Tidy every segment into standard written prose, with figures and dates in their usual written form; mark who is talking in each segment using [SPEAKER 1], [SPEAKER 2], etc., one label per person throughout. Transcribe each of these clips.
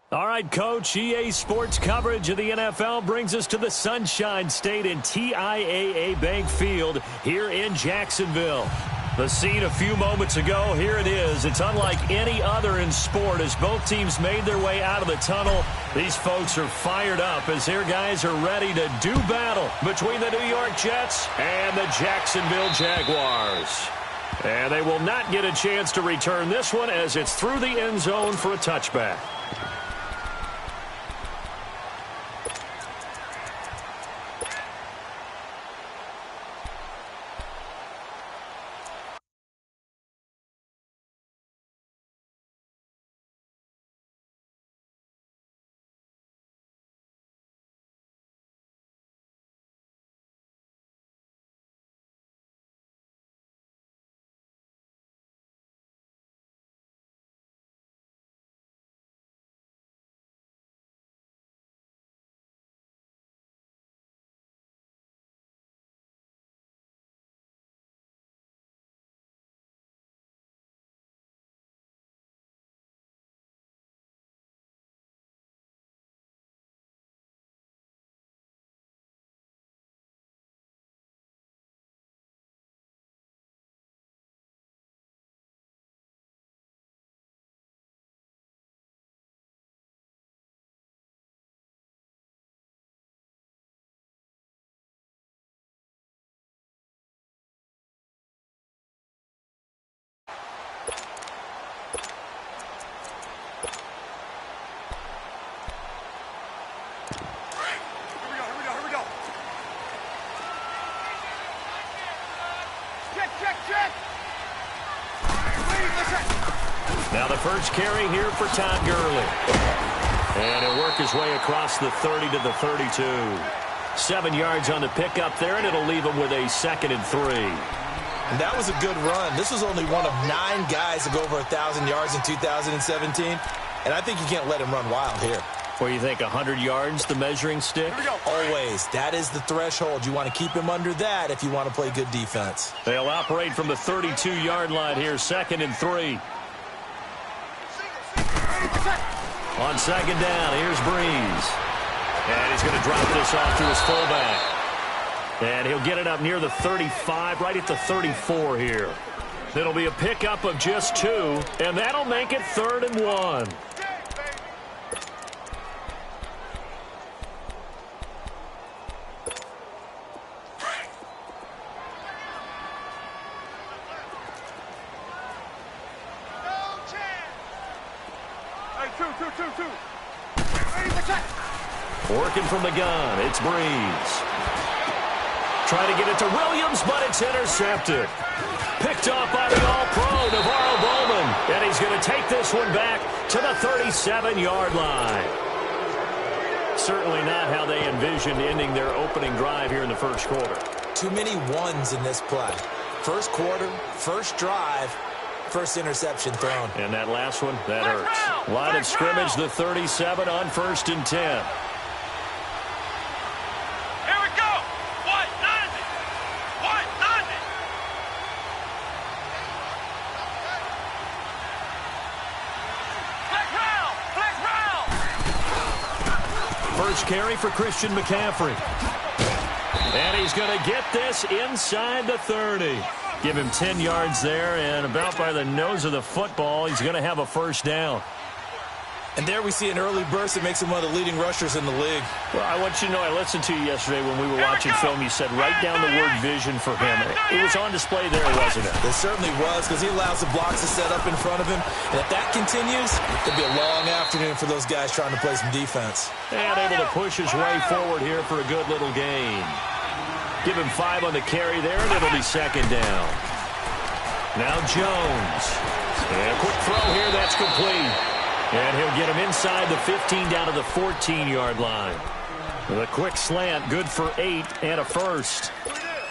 [SPEAKER 1] All right, Coach, EA Sports coverage of the NFL brings us to the Sunshine State in TIAA Bank Field here in Jacksonville. The scene a few moments ago, here it is. It's unlike any other in sport as both teams made their way out of the tunnel. These folks are fired up as their guys are ready to do battle between the New York Jets and the Jacksonville Jaguars. And they will not get a chance to return this one as it's through the end zone for a touchback. Now the first carry here for Todd Gurley. And he'll work his way across the 30 to the 32. 7 yards on the pickup there, and it'll leave him with a 2nd and 3.
[SPEAKER 2] And that was a good run. This was only one of 9 guys to go over 1,000 yards in 2017. And I think you can't let him run wild here.
[SPEAKER 1] Where you think 100 yards, the measuring stick?
[SPEAKER 2] Always. That is the threshold. You want to keep him under that if you want to play good defense.
[SPEAKER 1] They'll operate from the 32-yard line here, 2nd and 3. On 2nd down, here's Breeze. And he's going to drop this off to his fullback. And he'll get it up near the 35, right at the 34 here. It'll be a pickup of just 2, and that'll make it 3rd and 1. Working from the gun, it's Breeze. Trying to get it to Williams, but it's intercepted. Picked off by the All-Pro, Navarro Bowman. And he's going to take this one back to the 37-yard line. Certainly not how they envisioned ending their opening drive here in the first quarter.
[SPEAKER 2] Too many ones in this play. First quarter, first drive, first interception thrown.
[SPEAKER 1] And that last one, that hurts. Line of scrimmage, the 37 on 1st and 10. First carry for Christian McCaffrey. And he's going to get this inside the 30. Give him 10 yards there, and about by the nose of the football, he's going to have a first down.
[SPEAKER 2] And there we see an early burst that makes him one of the leading rushers in the league.
[SPEAKER 1] Well, I want you to know, I listened to you yesterday when we were watching film. You said write down the word vision for him. It was on display there, wasn't it?
[SPEAKER 2] It certainly was, because he allows the blocks to set up in front of him. And if that continues, it'll be a long afternoon for those guys trying to play some defense.
[SPEAKER 1] And able to push his way forward here for a good little gain. Give him 5 on the carry there, and it'll be 2nd down. Now Jones. And a quick throw here, that's complete. And he'll get him inside the 15 down to the 14-yard line. The quick slant, good for 8 and a first.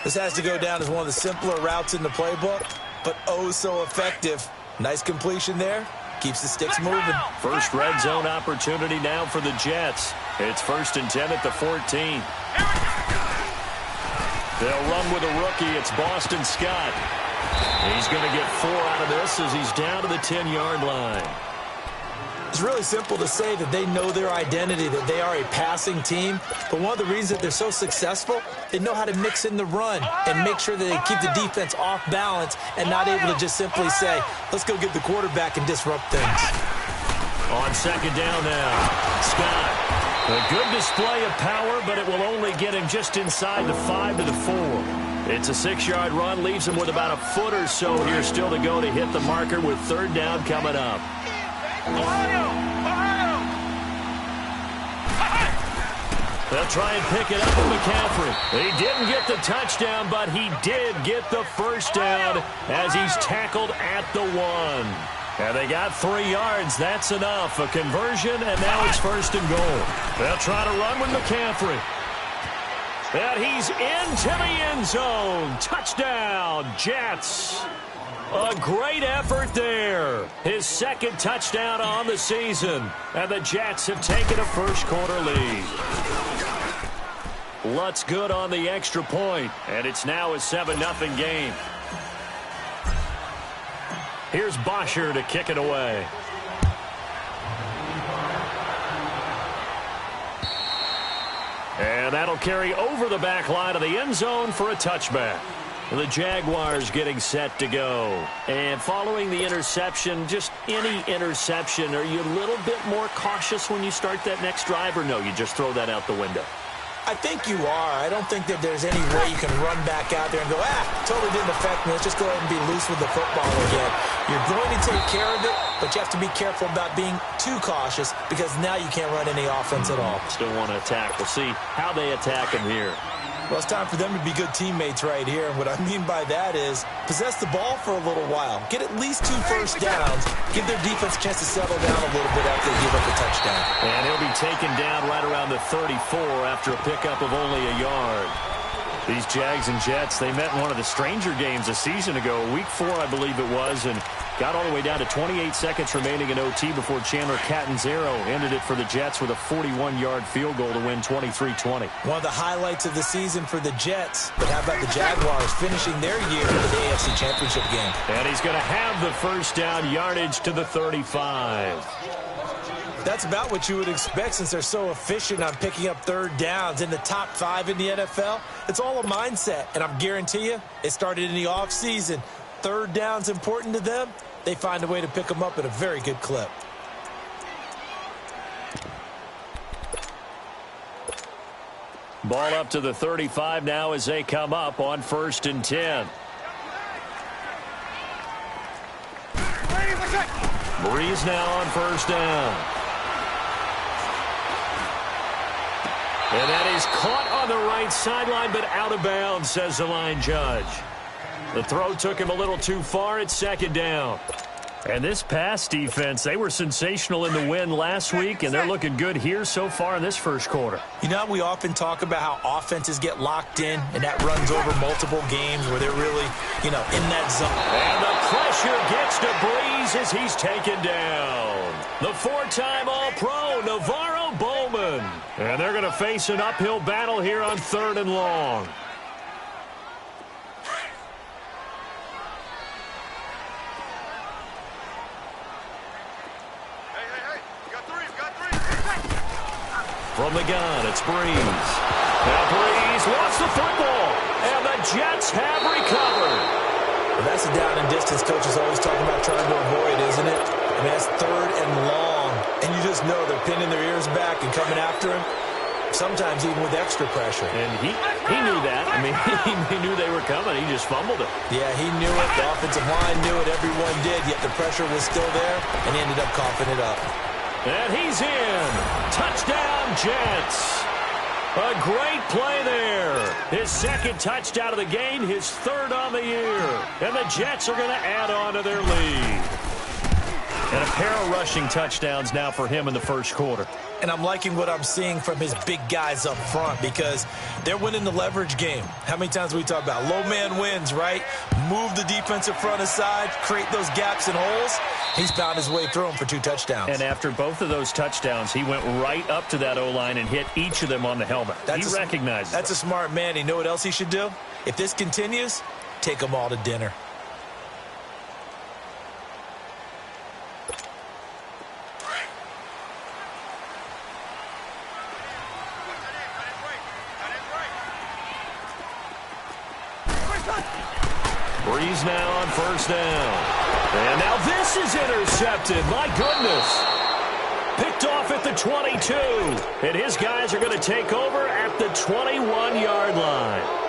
[SPEAKER 2] This has to go down as one of the simpler routes in the playbook, but oh so effective. Nice completion there. Keeps the sticks moving.
[SPEAKER 1] First red zone opportunity now for the Jets. It's 1st and 10 at the 14. They'll run with a rookie. It's Boston Scott. He's going to get 4 out of this as he's down to the 10-yard line.
[SPEAKER 2] It's really simple to say that they know their identity, that they are a passing team. But one of the reasons that they're so successful, they know how to mix in the run and make sure that they keep the defense off balance and not able to just simply say, let's go get the quarterback and disrupt things.
[SPEAKER 1] On second down now, Scott. A good display of power, but it will only get him just inside the 5 to the 4. It's a 6-yard run, leaves him with about a foot or so here still to go to hit the marker with third down coming up. They'll try and pick it up with McCaffrey. He didn't get the touchdown, but he did get the first down as he's tackled at the 1. And they got 3 yards. That's enough. A conversion, and now it's first and goal. They'll try to run with McCaffrey. And he's into the end zone. Touchdown, Jets. A great effort there. His second touchdown on the season. And the Jets have taken a first-quarter lead. Lutz good on the extra point. And it's now a 7-0 game. Here's Bosher to kick it away. And that'll carry over the back line of the end zone for a touchback. The Jaguars getting set to go. And following the interception, just any interception, are you a little bit more cautious when you start that next drive, or no, you just throw that out the window?
[SPEAKER 2] I think you are. I don't think that there's any way you can run back out there and go, totally didn't affect me. Let's just go ahead and be loose with the football again. You're going to take care of it, but you have to be careful about being too cautious because now you can't run any offense at all.
[SPEAKER 1] Still want to attack. We'll see how they attack him here.
[SPEAKER 2] Well, it's time for them to be good teammates right here. And what I mean by that is possess the ball for a little while. Get at least 2 first downs. Give their defense a chance to settle down a little bit after they give up a touchdown.
[SPEAKER 1] And he'll be taken down right around the 34 after a pickup of only a yard. These Jags and Jets, they met in one of the stranger games a season ago, week 4, I believe it was, and got all the way down to 28 seconds remaining in OT before Chandler Catanzaro ended it for the Jets with a 41-yard field goal to win 23-20.
[SPEAKER 2] One of the highlights of the season for the Jets. But how about the Jaguars finishing their year in the AFC Championship game?
[SPEAKER 1] And he's going to have the first down yardage to the 35.
[SPEAKER 2] That's about what you would expect since they're so efficient on picking up third downs in the top 5 in the NFL. It's all a mindset, and I'm guarantee you it started in the offseason. Third down's important to them. They find a way to pick them up at a very good clip.
[SPEAKER 1] Ball up to the 35 now as they come up on 1st and 10. Breeze now on 1st down. And that is caught on the right sideline, but out of bounds, says the line judge. The throw took him a little too far. It's 2nd down. And this pass defense, they were sensational in the win last week, and they're looking good here so far in this first quarter.
[SPEAKER 2] You know, we often talk about how offenses get locked in, and that runs over multiple games where they're really, in that zone.
[SPEAKER 1] And the pressure gets to Breeze as he's taken down. The 4-time All-Pro, Navarro Bowman. And they're going to face an uphill battle here on 3rd and long. From the gun, it's Breeze. Now Breeze wants the football, and the Jets have recovered.
[SPEAKER 2] Well, that's a down and distance coaches always talking about trying to avoid, isn't it? I mean, that's 3rd and long, and you just know they're pinning their ears back and coming after him, sometimes even with extra pressure.
[SPEAKER 1] And he knew that. I mean, he knew they were coming. He just fumbled it.
[SPEAKER 2] Yeah, he knew it. The offensive line knew it. Everyone did, yet the pressure was still there, and he ended up coughing it up.
[SPEAKER 1] And he's in. Touchdown, Jets. A great play there. His 2nd touchdown of the game, his 3rd on the year. And the Jets are going to add on to their lead. And a pair of rushing touchdowns now for him in the first quarter.
[SPEAKER 2] And I'm liking what I'm seeing from his big guys up front because they're winning the leverage game. How many times we talk about low man wins, right? Move the defensive front aside, create those gaps and holes. He's found his way through them for 2 touchdowns.
[SPEAKER 1] And after both of those touchdowns, he went right up to that O-line and hit each of them on the helmet. He recognizes
[SPEAKER 2] That's a smart man. You know what else he should do? If this continues, take them all to dinner.
[SPEAKER 1] Breeze now on first down. And now this is intercepted. My goodness. Picked off at the 22. And his guys are going to take over at the 21-yard line.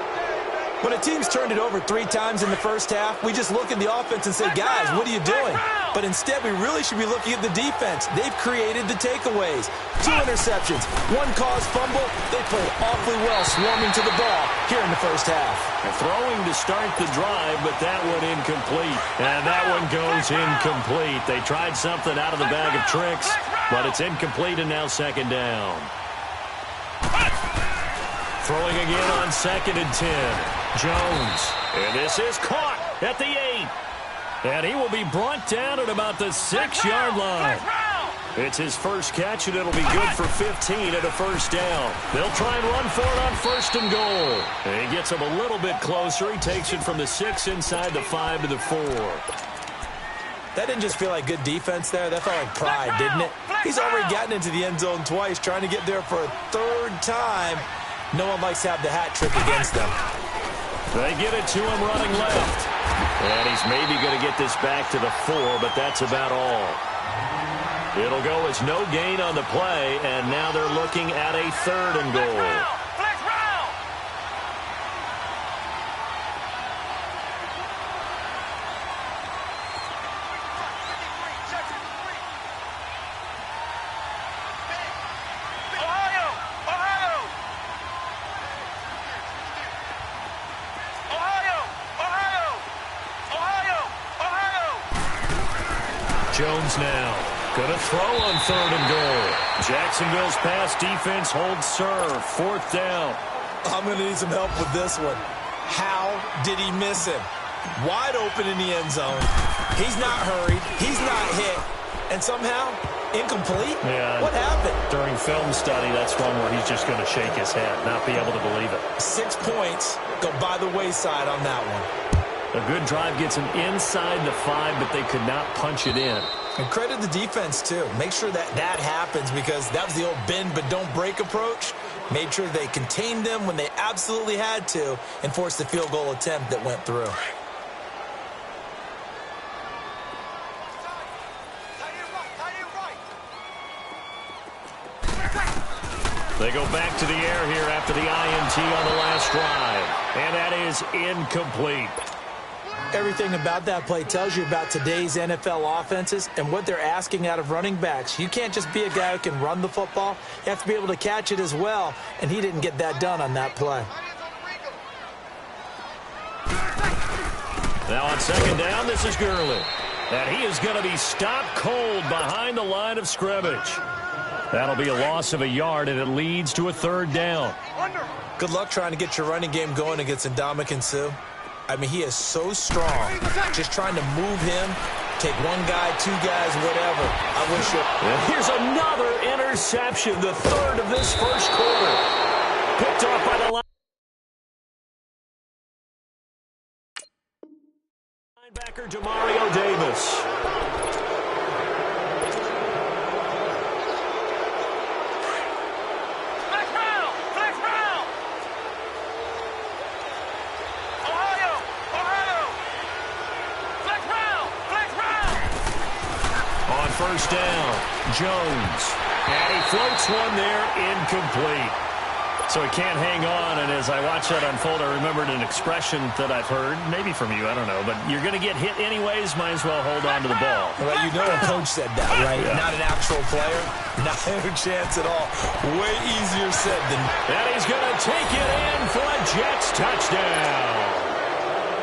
[SPEAKER 2] When a team's turned it over 3 times in the first half, we just look at the offense and say, guys, what are you doing? But instead, we really should be looking at the defense. They've created the takeaways. 2 interceptions, 1 caused fumble. They played awfully well swarming to the ball here in the first half.
[SPEAKER 1] Throwing to start the drive, but that one incomplete. And that one goes incomplete. They tried something out of the bag of tricks, but it's incomplete and now second down. Throwing again on 2nd and 10. Jones. And this is caught at the 8. And he will be brought down at about the 6-yard line. It's his first catch, and it'll be good for 15 at a first down. They'll try and run for it on 1st and goal. And he gets him a little bit closer. He takes it from the 6 inside the 5 to the 4.
[SPEAKER 2] That didn't just feel like good defense there. That felt like pride, didn't it? He's already gotten into the end zone twice, trying to get there for a 3rd time. No one likes to have the hat trick against them.
[SPEAKER 1] They get it to him running left. And he's maybe going to get this back to the 4, but that's about all. It'll go as no gain on the play, and now they're looking at a 3rd and goal. Jones now going to throw on 3rd and goal. Jacksonville's pass defense holds serve. 4th down.
[SPEAKER 2] I'm going to need some help with this one. How did he miss him? Wide open in the end zone. He's not hurried. He's not hit. And somehow, incomplete?
[SPEAKER 1] Yeah.
[SPEAKER 2] What happened?
[SPEAKER 1] During film study, that's one where he's just going to shake his head, not be able to believe it.
[SPEAKER 2] 6 points go by the wayside on that one.
[SPEAKER 1] A good drive gets him inside the 5, but they could not punch it in.
[SPEAKER 2] And credit the defense, too. Make sure that that happens, because that was the old bend but don't break approach. Made sure they contained them when they absolutely had to and forced the field goal attempt that went through.
[SPEAKER 1] They go back to the air here after the INT on the last drive. And that is incomplete.
[SPEAKER 2] Everything about that play tells you about today's NFL offenses and what they're asking out of running backs. You can't just be a guy who can run the football. You have to be able to catch it as well, and he didn't get that done on that play.
[SPEAKER 1] Now on 2nd down, this is Gurley. And he is going to be stopped cold behind the line of scrimmage. That'll be a loss of a yard, and it leads to a 3rd down.
[SPEAKER 2] Good luck trying to get your running game going against Ndamukong Suh. I mean, he is so strong. Just trying to move him, take 1 guy, 2 guys, whatever. I wish it.
[SPEAKER 1] And here's another interception, the 3rd of this first quarter. Picked off by the linebacker, Demario Davis. First down, Jones. And he floats one there, incomplete. So he can't hang on, and as I watch that unfold, I remembered an expression that I've heard, maybe from you, I don't know, but you're going to get hit anyways, might as well hold on to the ball.
[SPEAKER 2] Well, you know a coach said that, right? Yeah. Not an actual player. Not a chance at all. Way easier said than...
[SPEAKER 1] And he's going to take it in for a Jets touchdown.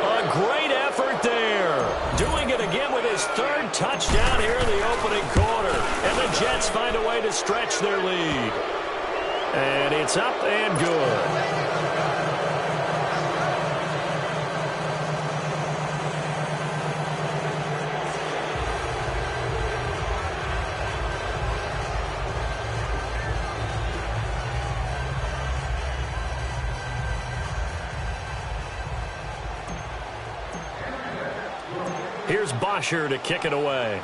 [SPEAKER 1] A great effort there. Doing it again with his 3rd touchdown here in the opening quarter. And the Jets find a way to stretch their lead. And it's up and good. Here's Bosher to kick it away.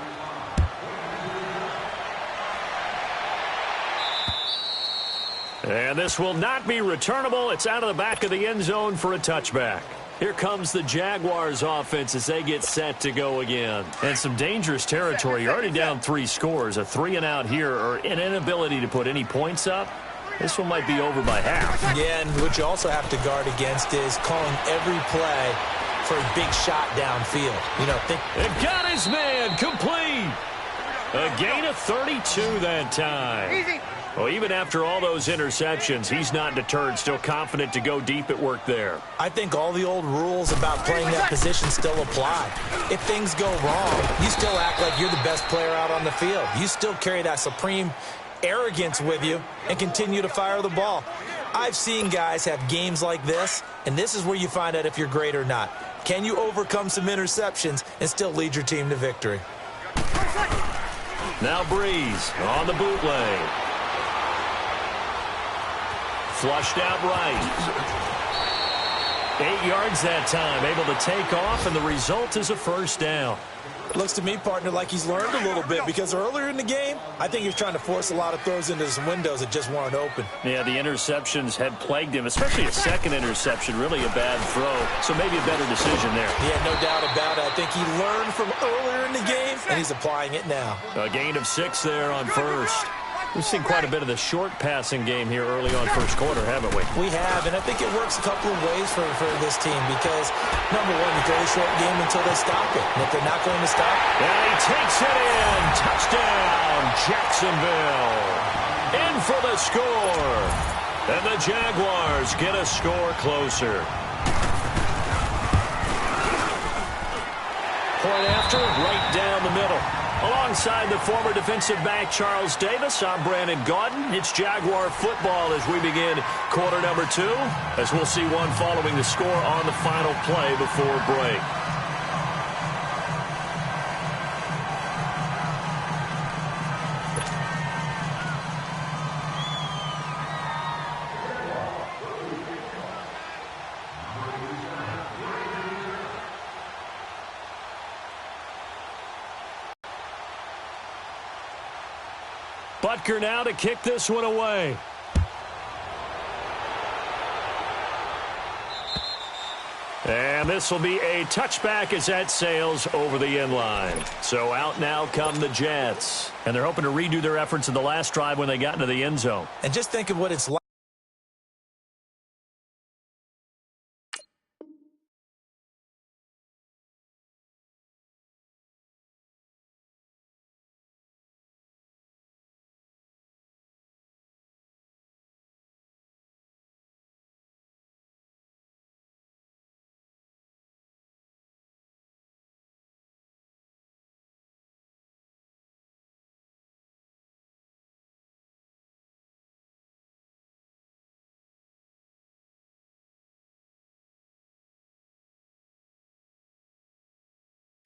[SPEAKER 1] And this will not be returnable. It's out of the back of the end zone for a touchback. Here comes the Jaguars offense as they get set to go again. And some dangerous territory. You're already down 3 scores. A 3-and-out here or an inability to put any points up. This one might be over by half.
[SPEAKER 2] Yeah, and what you also have to guard against is calling every play for a big shot downfield.
[SPEAKER 1] It got his man complete. A gain of 32 that time.
[SPEAKER 3] Easy.
[SPEAKER 1] Well, even after all those interceptions, he's not deterred, still confident to go deep at work there.
[SPEAKER 2] I think all the old rules about playing that position still apply. If things go wrong, you still act like you're the best player out on the field. You still carry that supreme arrogance with you and continue to fire the ball. I've seen guys have games like this, and this is where you find out if you're great or not. Can you overcome some interceptions and still lead your team to victory?
[SPEAKER 1] Now Breeze on the bootleg. Flushed out right. 8 yards that time, able to take off, and the result is a first down.
[SPEAKER 2] Looks to me, partner, like he's learned a little bit because earlier in the game, I think he was trying to force a lot of throws into some windows that just weren't open.
[SPEAKER 1] Yeah, the interceptions had plagued him, especially a second interception, really a bad throw. So maybe a better decision there.
[SPEAKER 2] Yeah, no doubt about it. I think he learned from earlier in the game, and he's applying it now.
[SPEAKER 1] A gain of 6 there on first. We've seen quite a bit of the short passing game here early on first quarter, haven't we?
[SPEAKER 2] We have, and I think it works a couple of ways for this team because, number one, you throw the short game until they stop it. And if they're not going to stop it.
[SPEAKER 1] And he takes it in. Touchdown, Jacksonville. In for the score. And the Jaguars get a score closer. Point after, right down the middle. Alongside the former defensive back Charles Davis, I'm Brandon Gaudin. It's Jaguar football as we begin quarter number 2, as we'll see one following the score on the final play before break. Butker now to kick this one away. And this will be a touchback as that sails over the end line. So out now come the Jets. And they're hoping to redo their efforts in the last drive when they got into the end zone.
[SPEAKER 2] And just think of what it's like.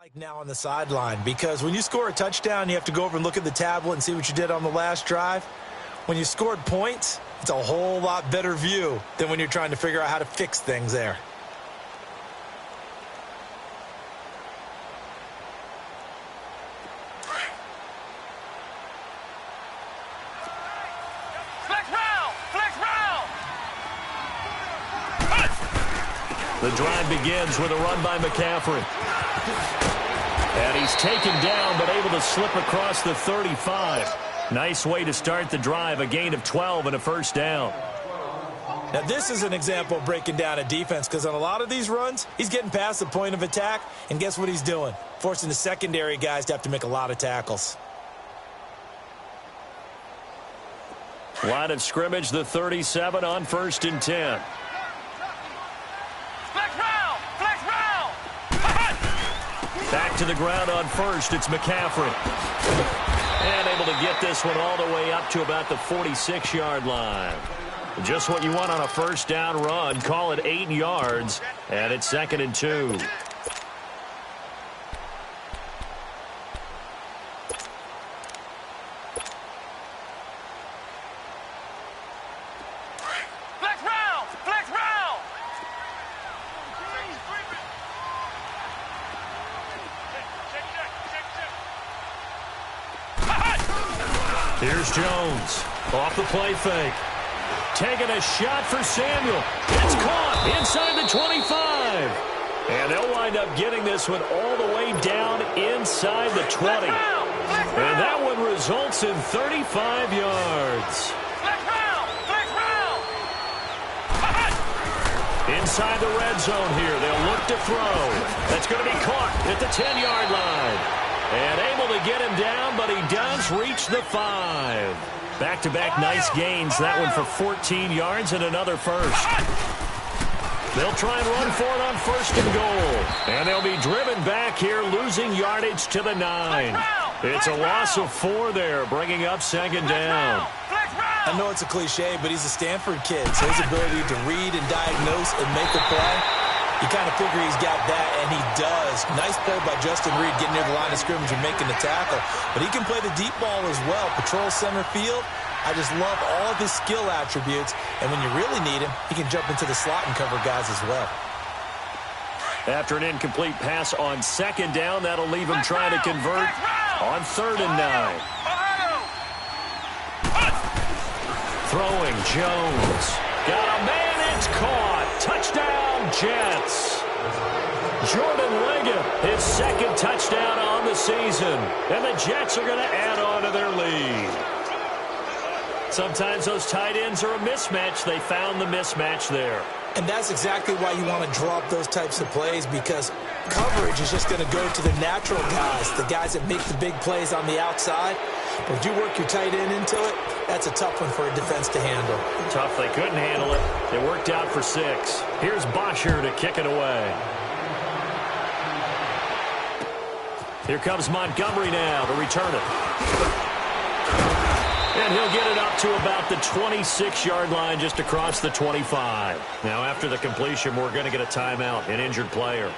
[SPEAKER 2] Like now on the sideline, because when you score a touchdown, you have to go over and look at the tablet and see what you did on the last drive. When you scored points, it's a whole lot better view than when you're trying to figure out how to fix things there.
[SPEAKER 1] The drive begins with a run by McCaffrey. And he's taken down, but able to slip across the 35. Nice way to start the drive, a gain of 12 and a first down.
[SPEAKER 2] Now, this is an example of breaking down a defense, because on a lot of these runs, he's getting past the point of attack, and guess what he's doing? Forcing the secondary guys to have to make a lot of tackles.
[SPEAKER 1] Line of scrimmage, the 37 on 1st and 10. Back to the ground on first, it's McCaffrey. And able to get this one all the way up to about the 46-yard line. Just what you want on a first down run. Call it 8 yards, and it's 2nd and 2. Here's Jones off the play fake. Taking a shot for Samuel. It's caught inside the 25. And they'll wind up getting this one all the way down inside the 20. And that one results in 35 yards. Inside the red zone here, they'll look to throw. That's going to be caught at the 10-yard line. And able to get him down, but he does reach the 5. Back-to-back nice gains. That one for 14 yards and another first. They'll try and run for it on first and goal. And they'll be driven back here, losing yardage to the 9. It's a loss of 4 there, bringing up second down.
[SPEAKER 2] I know it's a cliche, but he's a Stanford kid, so his ability to read and diagnose and make a play, you kind of figure he's got that, and he does. Nice play by Justin Reed getting near the line of scrimmage and making the tackle. But he can play the deep ball as well. Patrol center field. I just love all of his skill attributes. And when you really need him, he can jump into the slot and cover guys as well.
[SPEAKER 1] After an incomplete pass on second down, that'll leave him trying to convert on 3rd and 9. Throwing, Jones. Got a man, it's caught. Touchdown, Jets. Jordan Leggett, his second touchdown on the season. And the Jets are going to add on to their lead. Sometimes those tight ends are a mismatch. They found the mismatch there.
[SPEAKER 2] And that's exactly why you want to draw up those types of plays, because coverage is just going to go to the natural guys, the guys that make the big plays on the outside. But if you work your tight end into it, that's a tough one for a defense to handle.
[SPEAKER 1] Tough. They couldn't handle it. It worked out for 6. Here's Bosher to kick it away. Here comes Montgomery now to return it. And he'll get it up to about the 26-yard line, just across the 25. Now, after the completion, we're going to get a timeout, an injured player.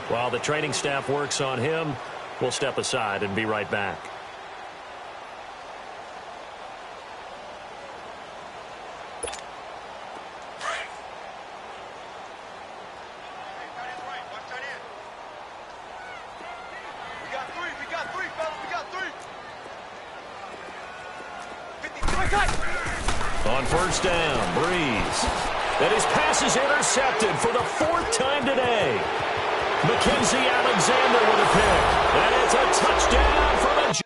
[SPEAKER 1] While the training staff works on him, we'll step aside and be right back. On first down, Breeze. And his pass is intercepted for the 4th time today. Mackenzie Alexander with a pick. And it's a touchdown for the Jets.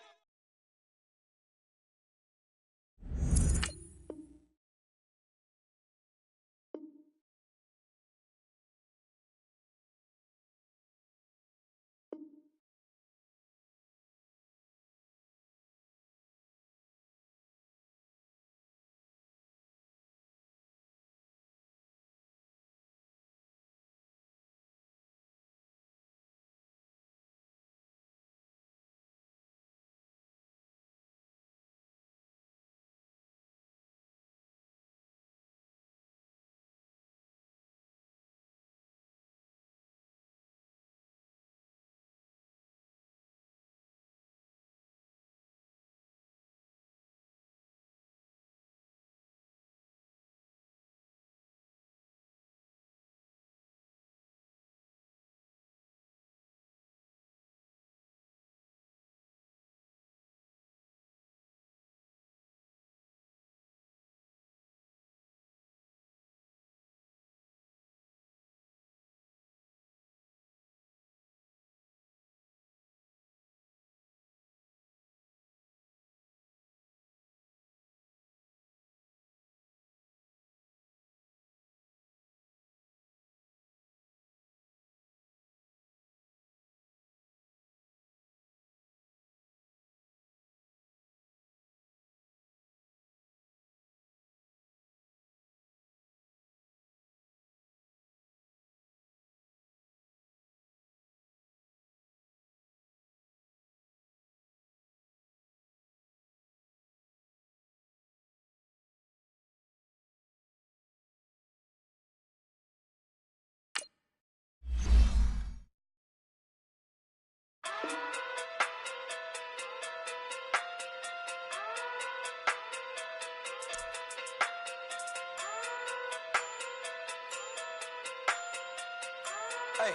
[SPEAKER 3] Hey.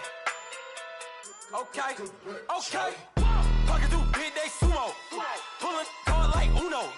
[SPEAKER 3] Okay. Pocket through big day sumo. Pulling card like Uno.